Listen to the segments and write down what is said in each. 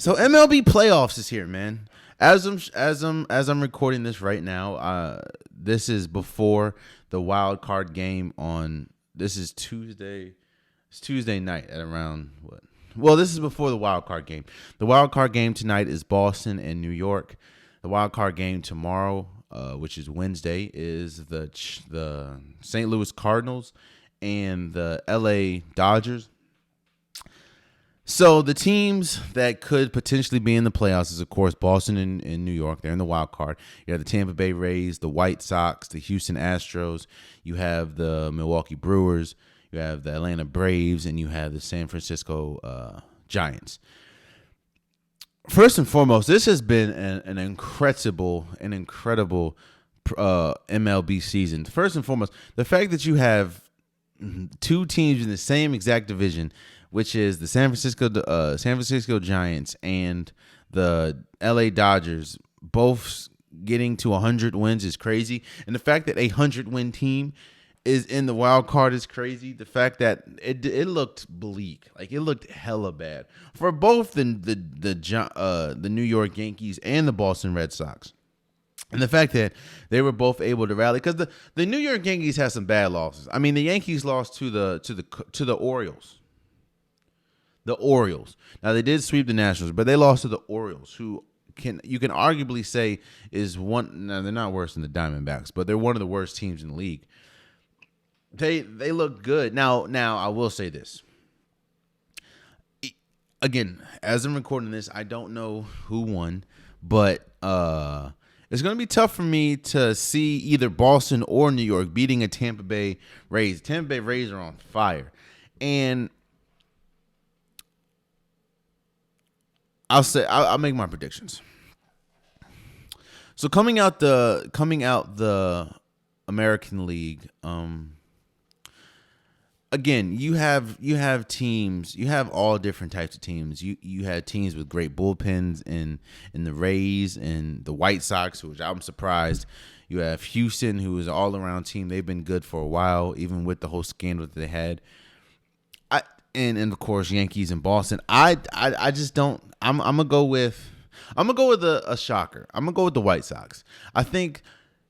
So MLB playoffs is here, man. As I'm recording this right now, this is before the wild card game on. This is Tuesday. It's Tuesday night at around what? Well, this is before the wild card game. The wild card game tonight is Boston and New York. The wild card game tomorrow, which is Wednesday, is the St. Louis Cardinals and the LA Dodgers. So the teams that could potentially be in the playoffs is, of course, Boston and New York. They're in the wild card. You have the Tampa Bay Rays, the White Sox, the Houston Astros. You have the Milwaukee Brewers. You have the Atlanta Braves, and you have the San Francisco Giants. First and foremost, this has been an incredible MLB season. First and foremost, the fact that you have two teams in the same exact division, which is the San Francisco Giants and the LA Dodgers, both getting to 100 wins is crazy. And the fact that a 100-win team is in the wild card is crazy. The fact that it looked bleak, like it looked hella bad for both the New York Yankees and the Boston Red Sox. And the fact that they were both able to rally, because the New York Yankees had some bad losses. I mean, the Yankees lost to the Orioles. The Orioles. Now they did sweep the Nationals, but they lost to the Orioles, who you can arguably say is one. Now they're not worse than the Diamondbacks, but they're one of the worst teams in the league. They look good. Now I will say this. Again, as I'm recording this, I don't know who won, but it's going to be tough for me to see either Boston or New York beating a Tampa Bay Rays. Tampa Bay Rays are on fire, and I'll make my predictions. So coming out the American League, again, you have teams, you have all different types of teams. You had teams with great bullpens in the Rays and the White Sox, which I'm surprised. You have Houston, who is an all-around team. They've been good for a while, even with the whole scandal that they had. And of course Yankees and Boston. I just don't. I'm gonna go with a shocker. I'm gonna go with the White Sox. I think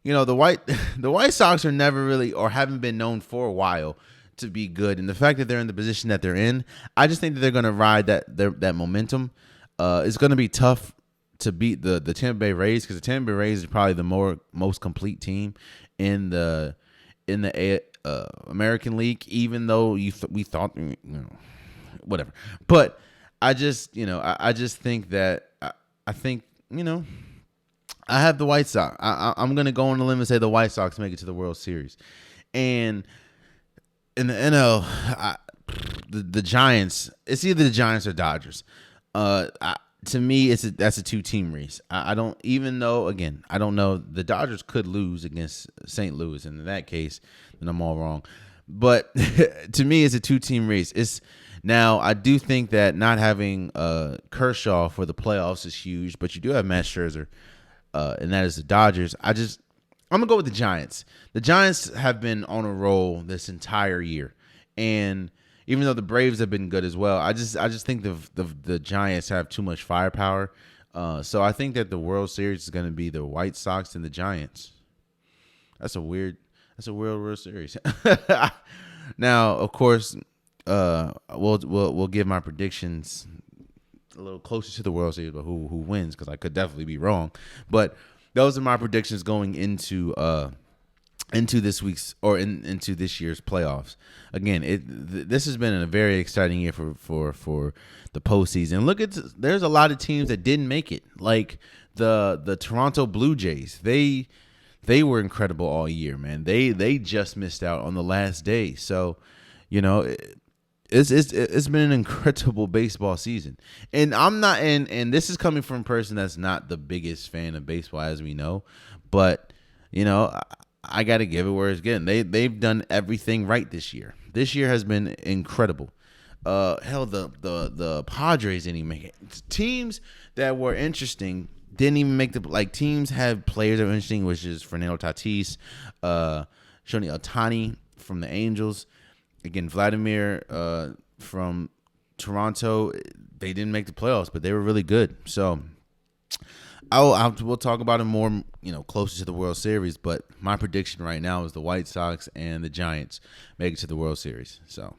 the White Sox are never really, or haven't been known for a while, to be good, and the fact that they're in the position that they're in, I just think that they're gonna ride that momentum. It's gonna be tough to beat the Tampa Bay Rays, because the Tampa Bay Rays is probably the most complete team in the American League, even though we thought, whatever. But I just think that I think I have the White Sox. I'm gonna go on a limb and say the White Sox make it to the World Series, and in the NL, the Giants. It's either the Giants or Dodgers. To me, that's a 2-team race. I don't, even though, again, I don't know. The Dodgers could lose against St. Louis, and in that case, then I'm all wrong. But to me, it's a 2-team race. Now, I do think that not having Kershaw for the playoffs is huge, but you do have Matt Scherzer, and that is the Dodgers. I'm gonna go with the Giants. The Giants have been on a roll this entire year, and even though the Braves have been good as well, I just think the Giants have too much firepower. So I think that the World Series is going to be the White Sox and the Giants. That's a weird World Series. Now, of course, we'll give my predictions a little closer to the World Series, but who wins, because I could definitely be wrong. But those are my predictions going into this week's, or into this year's playoffs. Again, this has been a very exciting year for the postseason. Look there's a lot of teams that didn't make it, like the Toronto Blue Jays. They were incredible all year, man. They just missed out on the last day. So, it's been an incredible baseball season. And I'm not, and this is coming from a person that's not the biggest fan of baseball, as we know, but I got to give it where it's getting. They've done everything right this year. This year has been incredible. Hell, the Padres didn't even make it. Teams that were interesting didn't even make teams had players that were interesting, which is Fernando Tatis, Shohei Ohtani from the Angels. Again, Vladimir from Toronto, they didn't make the playoffs, but they were really good. So we'll talk about it more, closer to the World Series. But my prediction right now is the White Sox and the Giants make it to the World Series. So.